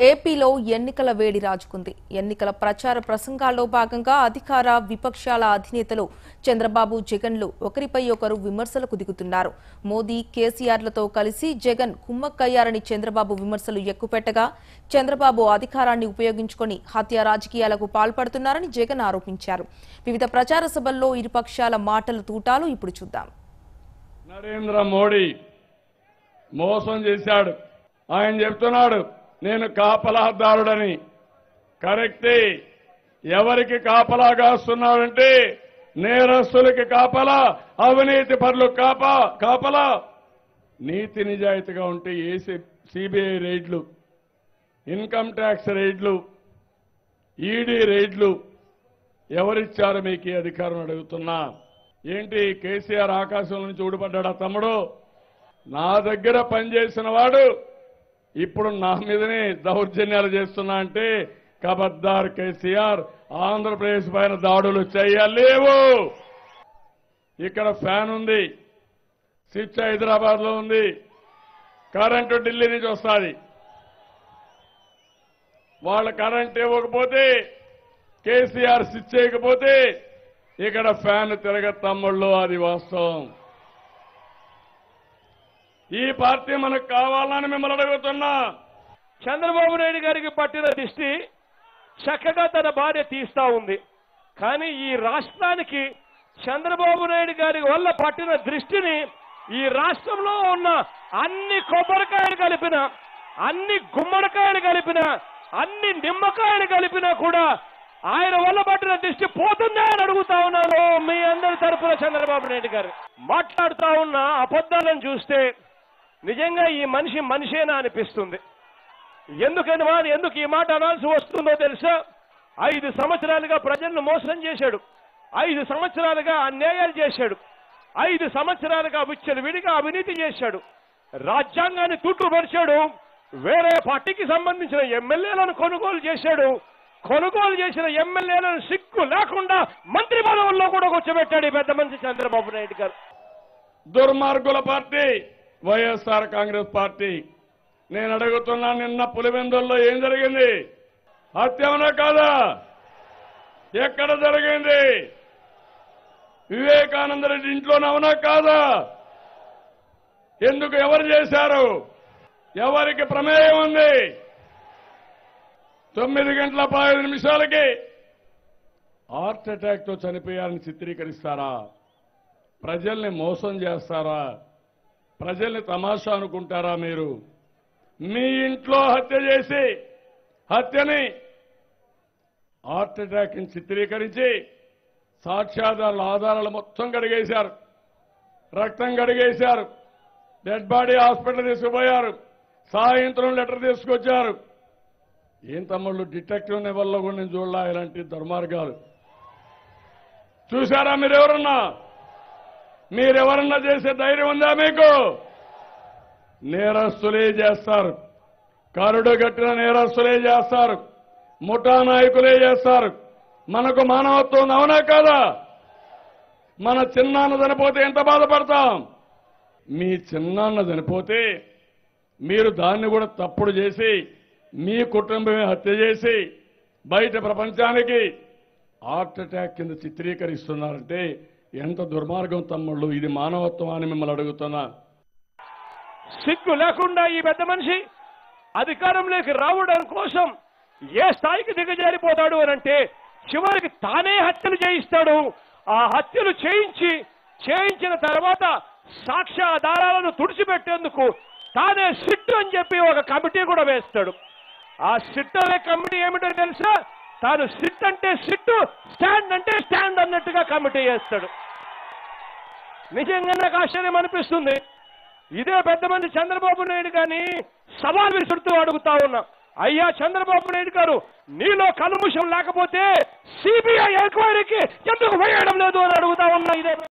ఏపీలో ఎన్నికల వేడి రాజుకుంది. ఎన్నికల ప్రచార ప్రసంగాల్లో భాగంగా అధికార విపక్షాల అధినేతలు చంద్రబాబు జగన్లు ఒకరిపై ఒకరు విమర్శలకు దిగుతున్నారు. మోదీ కేసీఆర్లతో కలిసి జగన్ కుమ్మక్కయ్యారని చంద్రబాబు విమర్శలు ఎక్కుపెట్టగా చంద్రబాబు అధికారాన్ని ఉపయోగించుకొని హత్య రాజకీయాలకు పాల్పడుతున్నారని జగన్ ఆరోపించారు. వివిధ ప్రచార సభల్లో ఇరుపక్షాల మాటల తూటాలు ఇప్పుడు చూద్దాం. నరేంద్ర మోడీ మోసం చేశాడు. ఆయన చెప్తున్నాడు నేను కాపలాదారుడని. కరెక్టే. ఎవరికి కాపలా కాస్తున్నాడంటే నేరస్తులకి కాపలా, అవినీతి పరులు కాపలా. నీతి నిజాయితీగా ఉంటే సిబిఐ రైడ్లు, ఇన్కమ్ ట్యాక్స్ రైడ్లు, ఈడీ రైడ్లు ఎవరిచ్చారు మీకు ఈ అధికారం అడుగుతున్నా. ఏంటి కేసీఆర్ ఆకాశం నుంచి ఊడిపడ్డా తమ్ముడు? నా దగ్గర పనిచేసిన వాడు ఇప్పుడు నా మీదనే దౌర్జన్యాలు చేస్తున్నా అంటే ఖబర్దార్ కేసీఆర్. ఆంధ్రప్రదేశ్ పైన దాడులు చేయలేవు. ఇక్కడ ఫ్యాన్ ఉంది, స్విచ్ హైదరాబాద్ లో ఉంది, కరెంటు ఢిల్లీ నుంచి వస్తుంది. వాళ్ళ కరెంట్ ఇవ్వకపోతే, కేసీఆర్ స్విచ్ చేయకపోతే ఇక్కడ ఫ్యాన్ తిరగ తమ్ముళ్ళు. అది వాస్తవం. ఈ పార్టీ మనకు కావాలని మిమ్మల్ని అడుగుతున్నా. చంద్రబాబు నాయుడు గారికి పట్టిన దిష్టి చక్కగా తన భార్య తీస్తా ఉంది. కానీ ఈ రాష్ట్రానికి చంద్రబాబు నాయుడు గారి వల్ల పట్టిన దృష్టిని ఈ రాష్ట్రంలో ఉన్న అన్ని కొబ్బరికాయలు కలిపిన, అన్ని గుమ్మడికాయలు కలిపిన, అన్ని నిమ్మకాయలు కలిపినా కూడా ఆయన వల్ల పట్టిన దృష్టి పోతుందా అని అడుగుతా ఉన్నాను మీ అందరి తరఫున. చంద్రబాబు నాయుడు గారు మాట్లాడుతా ఉన్న అబద్ధాలను చూస్తే నిజంగా ఈ మనిషేనా అనిపిస్తుంది. ఎందుకు ఈ మాట అనాల్సి వస్తుందో తెలుసా? 5 సంవత్సరాలుగా ప్రజలను మోసం చేశాడు, 5 సంవత్సరాలుగా అన్యాయాలు చేశాడు, 5 సంవత్సరాలుగా విచ్చలవిడిగా అవినీతి చేశాడు, రాజ్యాంగాన్ని తూట్టుపరిచాడు, వేరే పార్టీకి సంబంధించిన ఎమ్మెల్యేలను కొనుగోలు చేశాడు, కొనుగోలు చేసిన ఎమ్మెల్యేలను సిగ్గు లేకుండా మంత్రి పదవుల్లో కూడా కూర్చోబెట్టాడు ఈ పెద్ద మనిషి చంద్రబాబు నాయుడు గారు. దుర్మార్గుల పార్టీ వైఎస్ఆర్ కాంగ్రెస్ పార్టీ. నేను అడుగుతున్నా, నిన్న పులివెందుల్లో ఏం జరిగింది? హత్యమనా కాదా? ఎక్కడ జరిగింది? వివేకానంద రెడ్డి ఇంట్లోనవునా కాదా? ఎందుకు? ఎవరు చేశారు? ఎవరికి ప్రమేయం ఉంది? 9 గంటల 15 నిమిషాలకి హార్ట్ అటాక్ తో చనిపోయారని చిత్రీకరిస్తారా? ప్రజల్ని మోసం చేస్తారా? ప్రజల్ని తమాషా అనుకుంటారా మీరు? మీ ఇంట్లో హత్య చేసి హత్యని హార్ట్ అటాక్ ని చిత్రీకరించి సాక్ష్యాధారాల ఆధారాలు మొత్తం కడిగేశారు, రక్తం కడిగేశారు, డెడ్ బాడీ హాస్పిటల్ తీసుకుపోయారు, సాయంత్రం లెటర్ తీసుకొచ్చారు. ఏం తమ్ముళ్ళు, డిటెక్టివ్ లెవెల్లో కూడా నేను చూడలా ఇలాంటి దుర్మార్గాలు. చూశారా మీరెవరన్నా చేసే ధైర్యం ఉందా మీకు? నేరస్తులే చేస్తారు, కరుడు కట్టిన నేరస్తులే చేస్తారు, ముఠా నాయకులే చేస్తారు. మనకు మానవత్వం అవునా కాదా? మన చిన్నాన్న చనిపోతే ఎంత బాధపడతాం? మీ చిన్నాన్న చనిపోతే మీరు దాన్ని కూడా తప్పుడు చేసి మీ కుటుంబమే హత్య చేసి బయట ప్రపంచానికి హార్ట్ అటాక్ కింద చిత్రీకరిస్తున్నారంటే ఎంత దుర్మార్గం తమ్ముళ్ళు. ఇది మానవత్వం అని మిమ్మల్ని అడుగుతున్నా. సిగ్గు లేకుండా ఈ పెద్ద మనిషి అధికారంలోకి రావడం కోసం ఏ స్థాయికి దిగజారిపోతాడు అనంటే చివరికి తానే హత్యలు చేయిస్తాడు. ఆ హత్యలు చేయించిన తర్వాత సాక్ష్యాధారాలను తుడిచిపెట్టేందుకు తానే సిట్ అని చెప్పి ఒక కమిటీ కూడా వేస్తాడు. ఆ సిట్ అనే కమిటీ ఏమిటో తెలుసా? తాను సిట్ అంటే సిట్, స్టాండ్ అంటే స్టాండ్ అన్నట్టుగా కమిటీ చేస్తాడు. నిజంగా నాకు ఆశ్చర్యం అనిపిస్తుంది. ఇదే పెద్ద మంది చంద్రబాబు నాయుడు గారిని సవాల్ విసురుతూ అడుగుతా ఉన్నా, అయ్యా చంద్రబాబు నాయుడు గారు, నీలో కల్ముషం లేకపోతే సిబిఐ ఎంక్వైరీకి ఎందుకు వేయడం లేదు అని అడుగుతా ఉన్నా. ఇదే